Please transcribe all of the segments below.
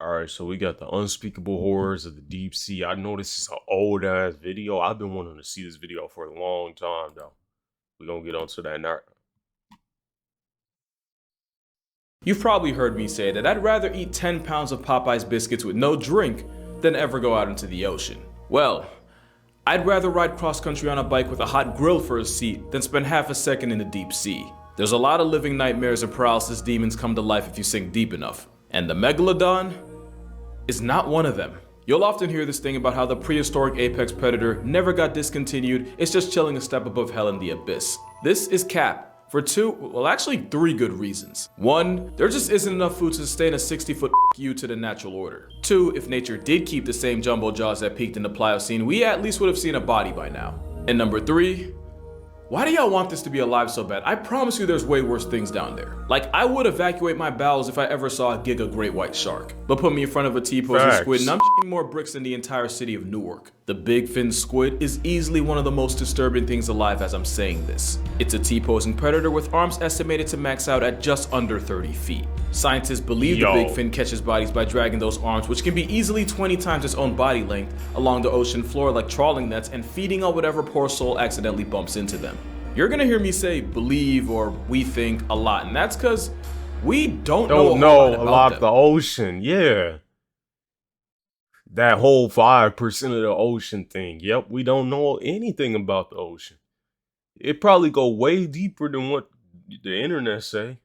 All right, so we got the unspeakable horrors of the deep sea. I know this is an old ass video. I've been wanting to see this video for a long time, though. We're gonna get onto that now. You've probably heard me say that I'd rather eat 10 pounds of Popeye's biscuits with no drink than ever go out into the ocean. Well, I'd rather ride cross country on a bike with a hot grill for a seat than spend half a second in the deep sea. There's a lot of living nightmares and paralysis demons come to life if you sink deep enough. And the megalodon is not one of them. You'll often hear this thing about how the prehistoric apex predator never got discontinued, it's just chilling a step above hell in the abyss. This is cap. For three good reasons. One, there just isn't enough food to sustain a 60-foot you to the natural order. Two, if nature did keep the same jumbo jaws that peaked in the Pliocene, we at least would have seen a body by now. And number three, why do y'all want this to be alive so bad? I promise you there's way worse things down there. Like, I would evacuate my bowels if I ever saw a giga great white shark. But put me in front of a T-posing squid and I'm shitting more bricks than the entire city of Newark. The big fin squid is easily one of the most disturbing things alive as I'm saying this. It's a T-posing predator with arms estimated to max out at just under 30 feet. Scientists believe the big fin catches bodies by dragging those arms, which can be easily 20 times its own body length, along the ocean floor like trawling nets and feeding on whatever poor soul accidentally bumps into them. You're gonna hear me say believe or we think a lot, and that's because we don't know a lot about the ocean. Yeah. That whole 5% of the ocean thing. Yep, we don't know anything about the ocean. It probably go way deeper than what the internet say.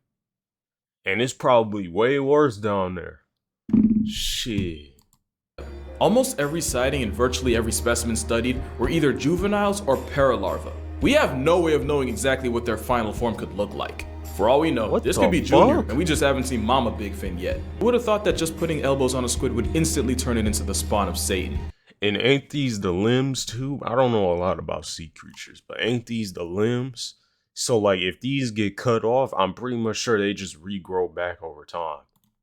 And it's probably way worse down there. Shit. Almost every sighting and virtually every specimen studied were either juveniles or paralarvae. We have no way of knowing exactly what their final form could look like. For all we know, this could be Junior, and we just haven't seen Mama Big Fin yet. Who would have thought that just putting elbows on a squid would instantly turn it into the spawn of Satan? And ain't these the limbs too? I don't know a lot about sea creatures, but ain't these the limbs? So like if these get cut off, I'm pretty much sure they just regrow back over time.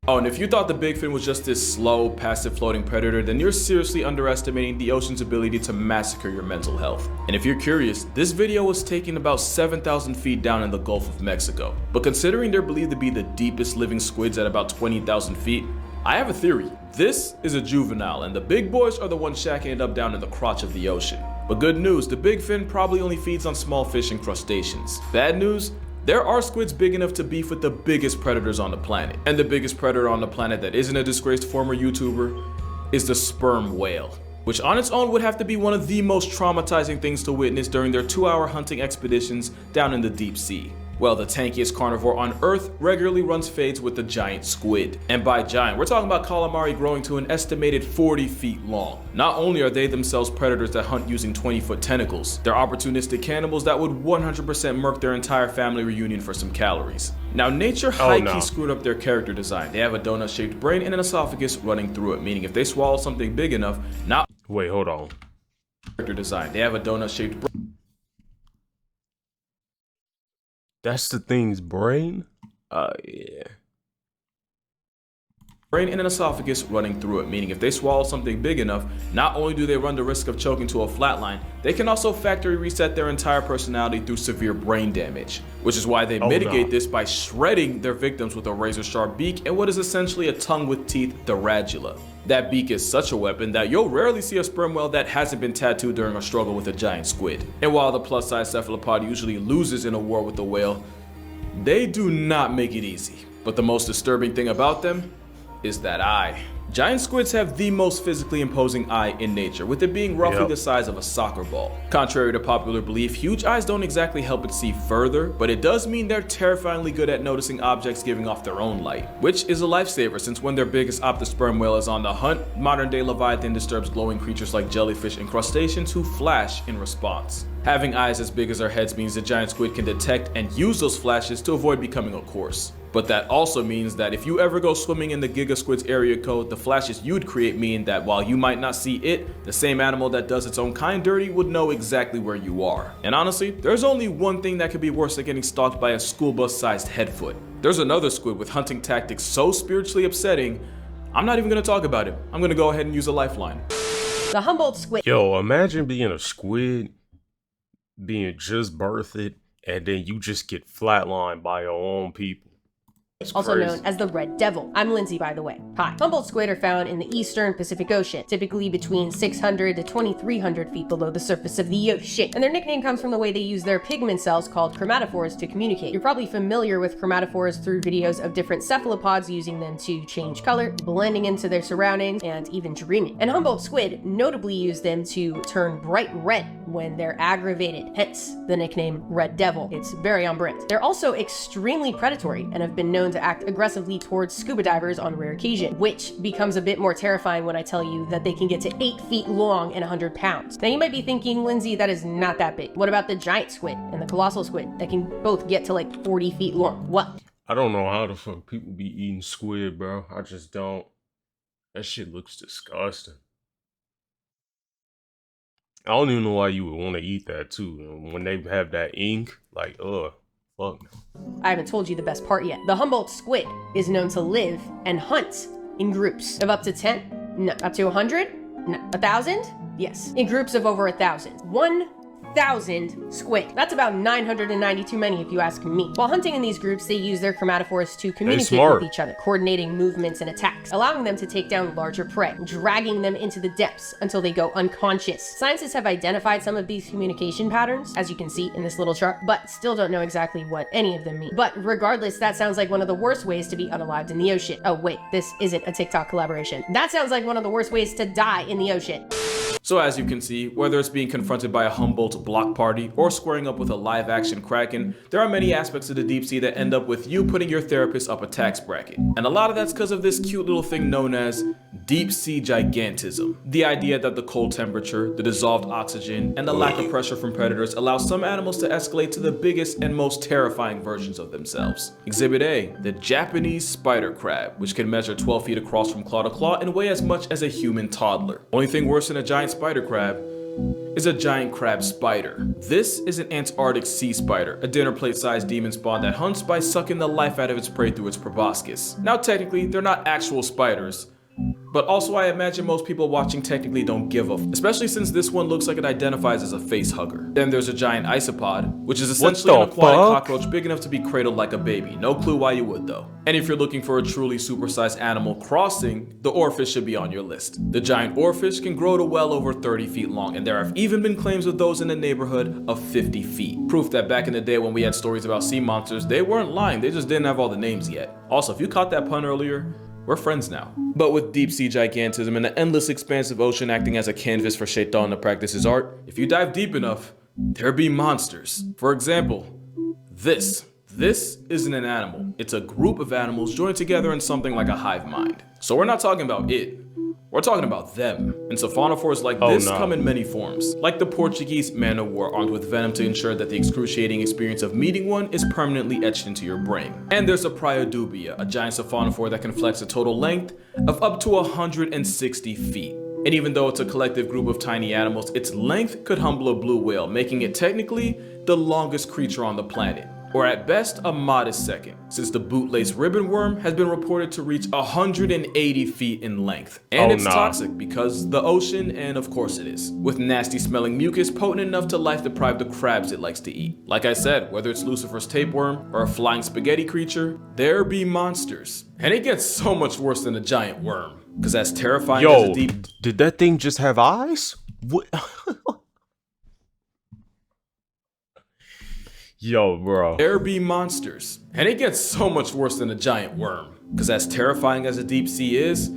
Oh, and if you thought the big fin was just this slow, passive floating predator, then you're seriously underestimating the ocean's ability to massacre your mental health. And if you're curious, this video was taken about 7,000 feet down in the Gulf of Mexico. But considering they're believed to be the deepest living squids at about 20,000 feet, I have a theory. This is a juvenile, and the big boys are the ones shacking it up down in the crotch of the ocean. But good news, the big fin probably only feeds on small fish and crustaceans. Bad news? There are squids big enough to beef with the biggest predators on the planet. And the biggest predator on the planet that isn't a disgraced former YouTuber is the sperm whale, which on its own would have to be one of the most traumatizing things to witness during their 2-hour hunting expeditions down in the deep sea. Well, the tankiest carnivore on Earth regularly runs fades with the giant squid. And by giant, we're talking about calamari growing to an estimated 40 feet long. Not only are they themselves predators that hunt using 20-foot tentacles, they're opportunistic cannibals that would 100% murk their entire family reunion for some calories. Now, nature high-key screwed up their character design. They have a donut-shaped brain and an esophagus running through it, meaning if they swallow something big enough, Wait, hold on. Character design. They have a donut-shaped brain. That's the thing's brain? Yeah. Brain and an esophagus running through it, meaning if they swallow something big enough, not only do they run the risk of choking to a flatline, they can also factory reset their entire personality through severe brain damage, which is why they mitigate this by shredding their victims with a razor-sharp beak and what is essentially a tongue with teeth, the radula. That beak is such a weapon that you'll rarely see a sperm whale that hasn't been tattooed during a struggle with a giant squid. And while the plus-size cephalopod usually loses in a war with the whale, they do not make it easy. But the most disturbing thing about them is that eye. Giant squids have the most physically imposing eye in nature, with it being roughly the size of a soccer ball. Contrary to popular belief, huge eyes don't exactly help it see further, but it does mean they're terrifyingly good at noticing objects giving off their own light, which is a lifesaver since when their biggest optosperm whale is on the hunt, modern-day Leviathan disturbs glowing creatures like jellyfish and crustaceans who flash in response. Having eyes as big as our heads means the giant squid can detect and use those flashes to avoid becoming a corpse. But that also means that if you ever go swimming in the Giga Squid's area code, the flashes you'd create mean that while you might not see it, the same animal that does its own kind dirty would know exactly where you are. And honestly, there's only one thing that could be worse than getting stalked by a school bus-sized headfoot. There's another squid with hunting tactics so spiritually upsetting, I'm not even gonna talk about it. I'm gonna go ahead and use a lifeline. The Humboldt squid. Yo, imagine being a squid, being just birthed, and then you just get flatlined by your own people. also known as the red devil. I'm Lindsay, by the way. Hi. Humboldt squid are found in the eastern Pacific Ocean, typically between 600 to 2,300 feet below the surface of the ocean. And their nickname comes from the way they use their pigment cells called chromatophores to communicate. You're probably familiar with chromatophores through videos of different cephalopods using them to change color, blending into their surroundings, and even dreaming. And Humboldt squid notably use them to turn bright red when they're aggravated, hence the nickname Red Devil. It's very on brand. They're also extremely predatory and have been known to act aggressively towards scuba divers on rare occasion, which becomes a bit more terrifying when I tell you that they can get to 8 feet long and 100 pounds. Now you might be thinking, Lindsay, that is not that big. What about the giant squid and the colossal squid that can both get to like 40 feet long? What? I don't know how the fuck people be eating squid, bro. I just don't. That shit looks disgusting. I don't even know why you would want to eat that too. When they have that ink, like, fuck no. I haven't told you the best part yet. The Humboldt squid is known to live and hunt in groups of up to 10, no, up to 100, no, 1,000, yes, in groups of over 1,000. 1,000 squid. That's about 990 too many if you ask me. While hunting in these groups, they use their chromatophores to communicate with each other, coordinating movements and attacks, allowing them to take down larger prey, dragging them into the depths until they go unconscious. Scientists have identified some of these communication patterns, as you can see in this little chart, but still don't know exactly what any of them mean. But regardless, that sounds like one of the worst ways to be unalived in the ocean. Oh wait, this isn't a TikTok collaboration. That sounds like one of the worst ways to die in the ocean. So as you can see, whether it's being confronted by a Humboldt block party or squaring up with a live action Kraken, there are many aspects of the deep sea that end up with you putting your therapist up a tax bracket. And a lot of that's because of this cute little thing known as deep sea gigantism. The idea that the cold temperature, the dissolved oxygen, and the lack of pressure from predators allow some animals to escalate to the biggest and most terrifying versions of themselves. Exhibit A, the Japanese spider crab, which can measure 12 feet across from claw to claw and weigh as much as a human toddler. Only thing worse than a giant spider crab is a giant crab spider. This is an Antarctic sea spider, a dinner plate sized demon spawn that hunts by sucking the life out of its prey through its proboscis. Now technically, they're not actual spiders, but also I imagine most people watching technically don't give a especially since this one looks like it identifies as a face hugger. Then there's a giant isopod, which is essentially an aquatic cockroach big enough to be cradled like a baby. No clue why you would though. And if you're looking for a truly supersized animal crossing, the oarfish should be on your list. The giant oarfish can grow to well over 30 feet long, and there have even been claims of those in the neighborhood of 50 feet. Proof that back in the day when we had stories about sea monsters, they weren't lying, they just didn't have all the names yet. Also, if you caught that pun earlier, we're friends now. But with deep sea gigantism and the endless expansive ocean acting as a canvas for Shaitan to practice his art, if you dive deep enough, there be monsters. For example, this isn't an animal. It's a group of animals joined together in something like a hive mind. So we're not talking about it. We're talking about them. And siphonophores like this come in many forms. Like the Portuguese man o' war armed with venom to ensure that the excruciating experience of meeting one is permanently etched into your brain. And there's a Priodubia, a giant siphonophore that can flex a total length of up to 160 feet. And even though it's a collective group of tiny animals, its length could humble a blue whale, making it technically the longest creature on the planet. Or at best, a modest second, since the bootlace ribbon worm has been reported to reach 180 feet in length. And it's toxic because the ocean, and of course it is, with nasty smelling mucus potent enough to life deprive the crabs it likes to eat. Like I said, whether it's Lucifer's tapeworm or a flying spaghetti creature, there be monsters. And it gets so much worse than a giant worm, because as terrifying as a deep... did that thing just have eyes? What? Yo, bro. There be monsters. And it gets so much worse than a giant worm. Because as terrifying as a deep sea is,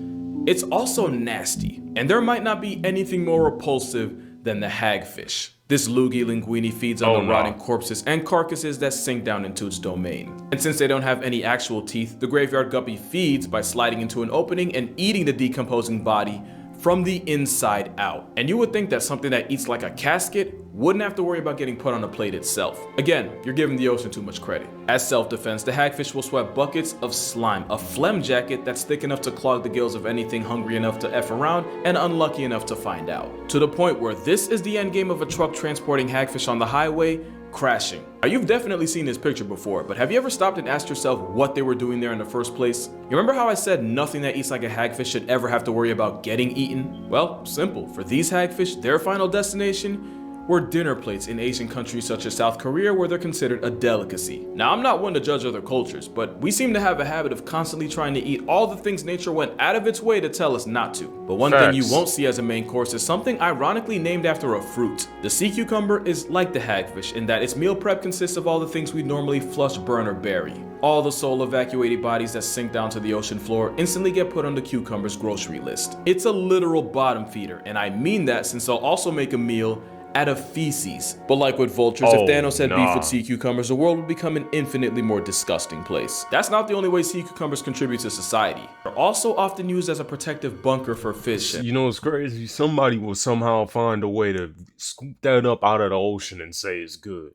it's also nasty. And there might not be anything more repulsive than the hagfish. This loogie linguini feeds on the rotting corpses and carcasses that sink down into its domain. And since they don't have any actual teeth, the graveyard guppy feeds by sliding into an opening and eating the decomposing body from the inside out. And you would think that something that eats like a casket wouldn't have to worry about getting put on a plate itself. Again, you're giving the ocean too much credit. As self-defense, the hagfish will sweat buckets of slime, a phlegm jacket that's thick enough to clog the gills of anything hungry enough to F around and unlucky enough to find out. To the point where this is the endgame of a truck transporting hagfish on the highway, crashing. Now, you've definitely seen this picture before, but have you ever stopped and asked yourself what they were doing there in the first place? You remember how I said nothing that eats like a hagfish should ever have to worry about getting eaten? Well, simple. For these hagfish, their final destination were dinner plates in Asian countries such as South Korea, where they're considered a delicacy. Now, I'm not one to judge other cultures, but we seem to have a habit of constantly trying to eat all the things nature went out of its way to tell us not to. But one thing you won't see as a main course is something ironically named after a fruit. The sea cucumber is like the hagfish in that its meal prep consists of all the things we normally flush, burn, or bury. All the soul evacuated bodies that sink down to the ocean floor instantly get put on the cucumber's grocery list. It's a literal bottom feeder, and I mean that since they'll also make a meal out of feces. But like with vultures, if Thanos had beef with sea cucumbers, the world would become an infinitely more disgusting place. That's not the only way sea cucumbers contribute to society. They're also often used as a protective bunker for fish. You know, it's crazy. Somebody will somehow find a way to scoop that up out of the ocean and say it's good.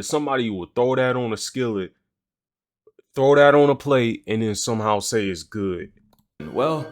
Somebody will throw that on a skillet, throw that on a plate, and then somehow say it's good. Well,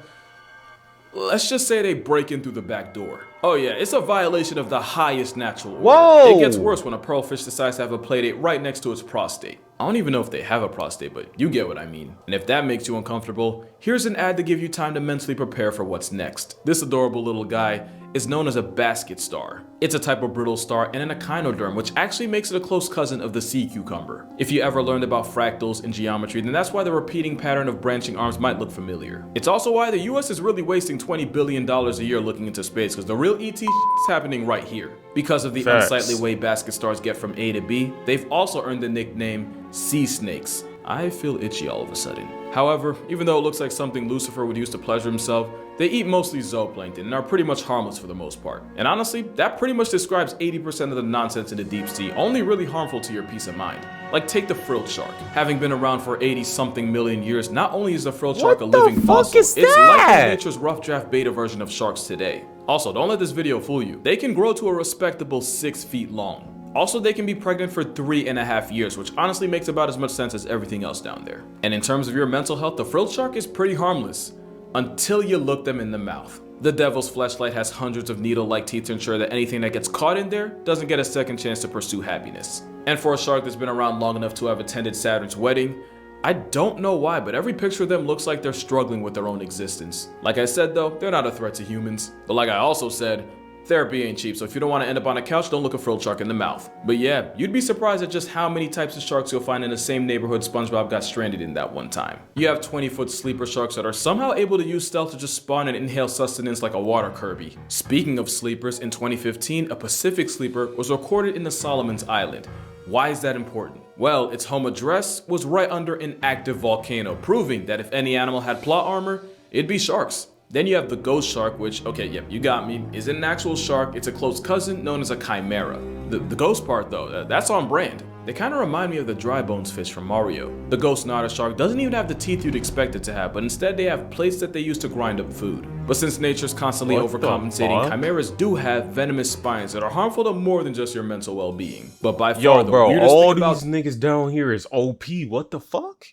let's just say they break in through the back door. Oh yeah, it's a violation of the highest natural order. Whoa! It gets worse when a pearlfish decides to have a playdate right next to its prostate. I don't even know if they have a prostate, but you get what I mean. And if that makes you uncomfortable, here's an ad to give you time to mentally prepare for what's next. This adorable little guy is known as a basket star. It's a type of brittle star and an echinoderm, which actually makes it a close cousin of the sea cucumber. If you ever learned about fractals in geometry, then that's why the repeating pattern of branching arms might look familiar. It's also why the US is really wasting $20 billion a year looking into space, because the real ET is happening right here. Because of the unsightly way basket stars get from A to B, they've also earned the nickname sea snakes. I feel itchy all of a sudden. However, even though it looks like something Lucifer would use to pleasure himself, they eat mostly zooplankton and are pretty much harmless for the most part. And honestly, that pretty much describes 80% of the nonsense in the deep sea, only really harmful to your peace of mind. Like take the frilled shark. Having been around for 80-something million years, not only is the frilled shark a living fossil, it's likely nature's rough draft beta version of sharks today. Also, don't let this video fool you. They can grow to a respectable 6 feet long. Also, they can be pregnant for 3.5 years, which honestly makes about as much sense as everything else down there. And in terms of your mental health, the frilled shark is pretty harmless until you look them in the mouth. The devil's fleshlight has hundreds of needle-like teeth to ensure that anything that gets caught in there doesn't get a second chance to pursue happiness. And for a shark that's been around long enough to have attended Saturn's wedding, I don't know why, but every picture of them looks like they're struggling with their own existence. Like I said though, they're not a threat to humans. But like I also said, therapy ain't cheap, so if you don't want to end up on a couch, don't look a frilled shark in the mouth. But yeah, you'd be surprised at just how many types of sharks you'll find in the same neighborhood SpongeBob got stranded in that one time. You have 20-foot sleeper sharks that are somehow able to use stealth to just spawn and inhale sustenance like a water Kirby. Speaking of sleepers, in 2015, a Pacific sleeper was recorded in the Solomon's Island. Why is that important? Well, its home address was right under an active volcano, proving that if any animal had plot armor, it'd be sharks. Then you have the ghost shark, which, okay, yep, you got me, isn't an actual shark, it's a close cousin known as a chimera. The ghost part though, that's on brand. They kind of remind me of the dry bones fish from Mario. The ghost otter shark doesn't even have the teeth you'd expect it to have, but instead they have plates that they use to grind up food. But since nature's constantly overcompensating, chimeras do have venomous spines that are harmful to more than just your mental well-being. But by far the weirdest all thing about these niggas down here is OP. What the fuck?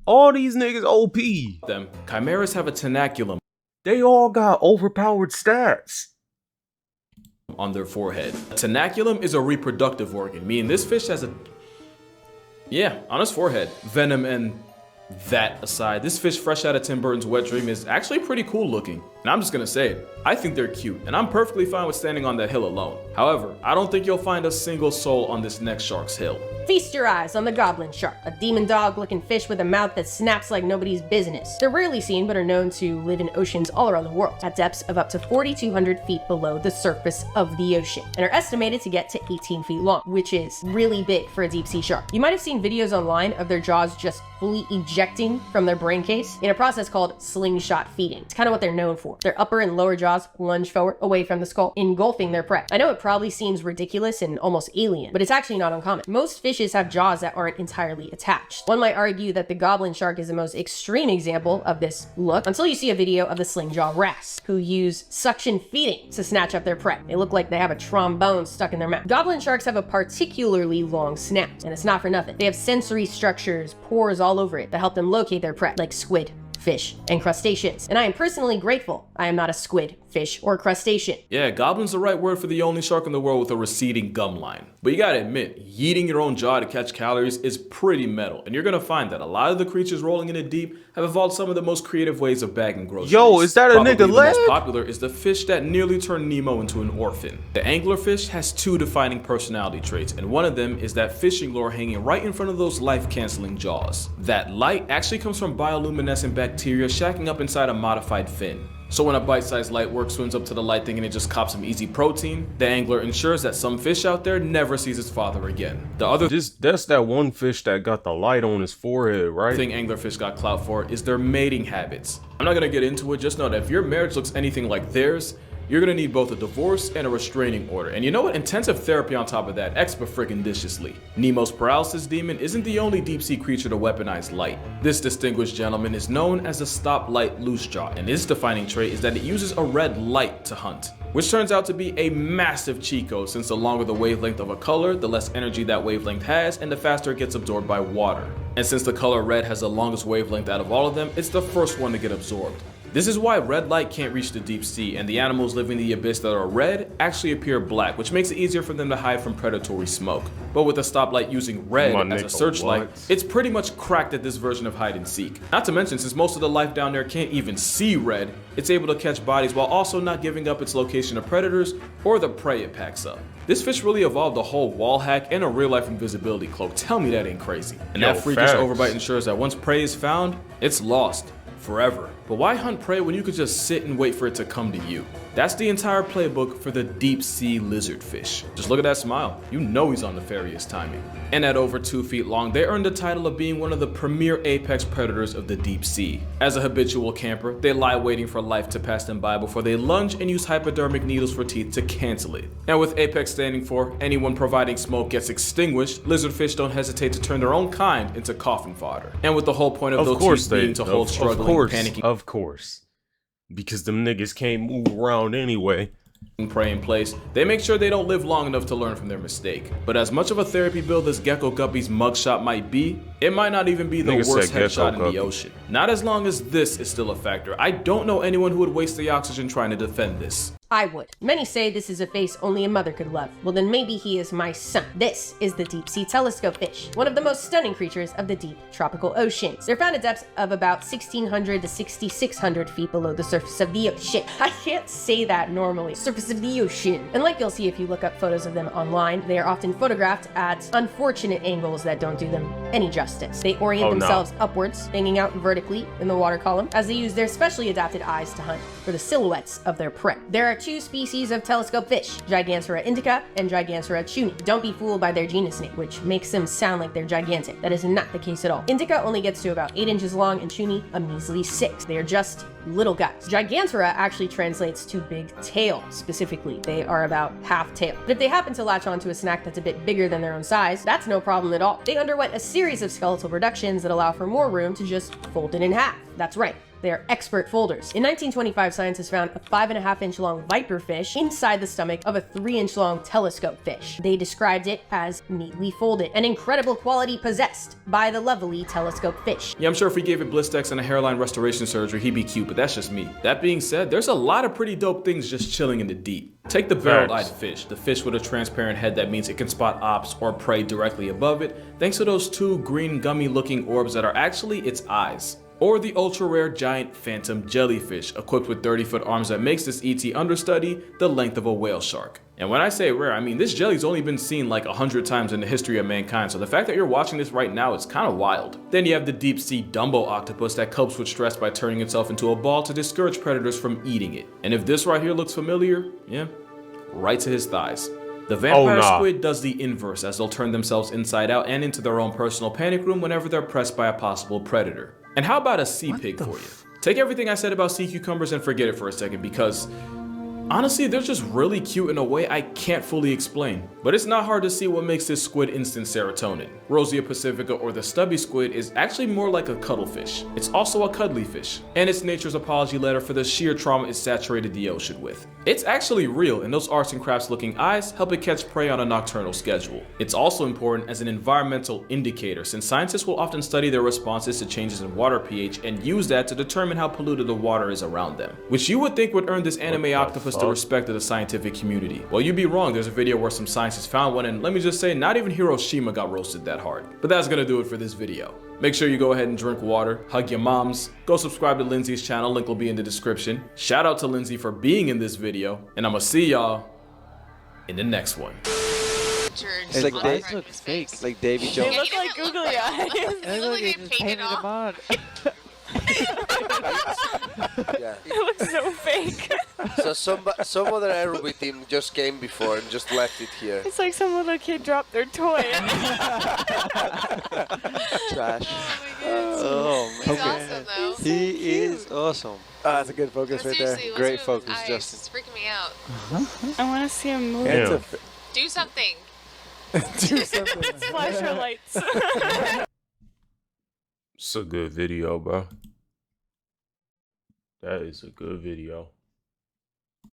All these niggas OP. them, chimeras have a tenaculum They all got overpowered stats on their forehead. A tenaculum is a reproductive organ, meaning this fish has on his forehead. Venom and that aside, this fish fresh out of Tim Burton's Wet Dream is actually pretty cool looking. And I'm just gonna say it, I think they're cute, and I'm perfectly fine with standing on that hill alone. However, I don't think you'll find a single soul on this next shark's hill. Feast your eyes on the Goblin Shark, a demon dog-looking fish with a mouth that snaps like nobody's business. They're rarely seen, but are known to live in oceans all around the world, at depths of up to 4,200 feet below the surface of the ocean, and are estimated to get to 18 feet long, which is really big for a deep-sea shark. You might have seen videos online of their jaws just fully ejecting from their brain case in a process called slingshot feeding. It's kind of what they're known for. Their upper and lower jaws lunge forward away from the skull, engulfing their prey. I know it probably seems ridiculous and almost alien, but it's actually not uncommon. Most fishes have jaws that aren't entirely attached. One might argue that the goblin shark is the most extreme example of this look, until you see a video of the sling jaw wrasse, who use suction feeding to snatch up their prey. They look like they have a trombone stuck in their mouth. Goblin sharks have a particularly long snout, and it's not for nothing. They have sensory structures, pores all over it that help them locate their prey, like squid, fish, and crustaceans. And I am personally grateful I am not a squid, fish, or crustacean. Yeah, goblin's the right word for the only shark in the world with a receding gum line. But you gotta admit, yeeting your own jaw to catch calories is pretty metal, and you're gonna find that a lot of the creatures rolling in the deep have evolved some of the most creative ways of bagging groceries. Yo, is that a Probably nigga the leg? most popular is the fish that nearly turned Nemo into an orphan. The anglerfish has two defining personality traits, and one of them is that fishing lure hanging right in front of those life-canceling jaws. That light actually comes from bioluminescent bacteria shacking up inside a modified fin. So when a bite-sized light work swims up to the light thinking it just cops some easy protein, the angler ensures that some fish out there never sees its father again. The other That's that one fish that got the light on his forehead, right? thing anglerfish got clout for is their mating habits. I'm not gonna get into it, just know that if your marriage looks anything like theirs, you're gonna need both a divorce and a restraining order. And you know what? Intensive therapy on top of that, extra-friggin-diciously. Nemo's paralysis demon isn't the only deep-sea creature to weaponize light. This distinguished gentleman is known as the stoplight loosejaw, and his defining trait is that it uses a red light to hunt, which turns out to be a massive cheat code, since the longer the wavelength of a color, the less energy that wavelength has, and the faster it gets absorbed by water. And since the color red has the longest wavelength out of all of them, it's the first one to get absorbed. This is why red light can't reach the deep sea, and the animals living in the abyss that are red actually appear black, which makes it easier for them to hide from predatory smoke. But with a stoplight using red as a searchlight, it's pretty much cracked at this version of hide and seek. Not to mention, since most of the life down there can't even see red, it's able to catch bodies while also not giving up its location to predators or the prey it packs up. This fish really evolved a whole wall hack and a real-life invisibility cloak. Tell me that ain't crazy. And that freakish overbite ensures that once prey is found, it's lost. Forever. But why hunt prey when you could just sit and wait for it to come to you? That's the entire playbook for the deep sea lizardfish. Just look at that smile. You know he's on nefarious timing. And at over 2 feet long, they earned the title of being one of the premier apex predators of the deep sea. As a habitual camper, they lie waiting for life to pass them by before they lunge and use hypodermic needles for teeth to cancel it. And with apex standing for anyone providing smoke gets extinguished, lizardfish don't hesitate to turn their own kind into coffin fodder. And with the whole point of those teeth being to hold struggling, panicking, of course. Because them niggas can't move around anyway. Prey in place, they make sure they don't live long enough to learn from their mistake. But as much of a therapy build as Gecko Guppy's mugshot might be, it might not even be the worst headshot in the ocean. Not as long as this is still a factor. I don't know anyone who would waste the oxygen trying to defend this. I would. Many say this is a face only a mother could love. Well, then maybe he is my son. This is the deep sea telescope fish, one of the most stunning creatures of the deep tropical oceans. They're found at depths of about 1,600 to 6,600 feet below the surface of the ocean. I can't say that normally. Surface of the ocean. And like you'll see if you look up photos of them online, they are often photographed at unfortunate angles that don't do them any justice. They orient themselves upwards, hanging out vertically in the water column, as they use their specially adapted eyes to hunt for the silhouettes of their prey. There are two species of telescope fish, Gigantura indica and Gigantura chuni. Don't be fooled by their genus name, which makes them sound like they're gigantic. That is not the case at all. Indica only gets to about 8 inches long and chuni a measly 6. They are just little guys. Gigantura actually translates to big tail, specifically. They are about half tail. But if they happen to latch onto a snack that's a bit bigger than their own size, that's no problem at all. They underwent a series of skeletal reductions that allow for more room to just fold it in half. That's right. They are expert folders. In 1925, scientists found a 5.5-inch long viper fish inside the stomach of a 3-inch long telescope fish. They described it as neatly folded, an incredible quality possessed by the lovely telescope fish. Yeah, I'm sure if we gave it Blistex and a hairline restoration surgery, he'd be cute, but that's just me. That being said, there's a lot of pretty dope things just chilling in the deep. Take the barrel-eyed fish, the fish with a transparent head that means it can spot ops or prey directly above it, thanks to those two green gummy-looking orbs that are actually its eyes. Or the ultra-rare giant phantom jellyfish, equipped with 30-foot arms that makes this ET understudy the length of a whale shark. And when I say rare, I mean this jelly's only been seen like 100 times in the history of mankind, so the fact that you're watching this right now is kind of wild. Then you have the deep-sea Dumbo octopus that copes with stress by turning itself into a ball to discourage predators from eating it. And if this right here looks familiar, yeah, right to his thighs. The vampire squid does the inverse, as they'll turn themselves inside out and into their own personal panic room whenever they're pressed by a possible predator. And how about a sea pig for you? Take everything I said about sea cucumbers and forget it for a second, because Honestly, they're just really cute in a way I can't fully explain. But it's not hard to see what makes this squid instant serotonin. Rosia pacifica, or the stubby squid, is actually more like a cuttlefish. It's also a cuddly fish, and it's nature's apology letter for the sheer trauma it saturated the ocean with. It's actually real, and those arts and crafts looking eyes help it catch prey on a nocturnal schedule. It's also important as an environmental indicator, since scientists will often study their responses to changes in water pH and use that to determine how polluted the water is around them, which you would think would earn this anime octopus the respect of the scientific community. Well, you'd be wrong. There's a video where some scientists found one, and let me just say, not even Hiroshima got roasted that hard. But that's gonna do it for this video. Make sure you go ahead and drink water, hug your moms, go subscribe to Lindsay's channel, link will be in the description. Shout out to Lindsay for being in this video, and I'm gonna see y'all in the next one. It's like they look fake, like Davy Jones. They look like googly eyes. They look like they just painted them on. Yeah. It looks so fake. So some other aerobic team just came before and just left it here. It's like some little kid dropped their toy. Trash. Oh man. He's awesome though. He is awesome. That's a good focus right there. Seriously, Great what's with focus, eyes? Justin. It's freaking me out. I want to see him move. Yeah. Do something. Do something. Flash your lights. It's a good video, bro. That is a good video.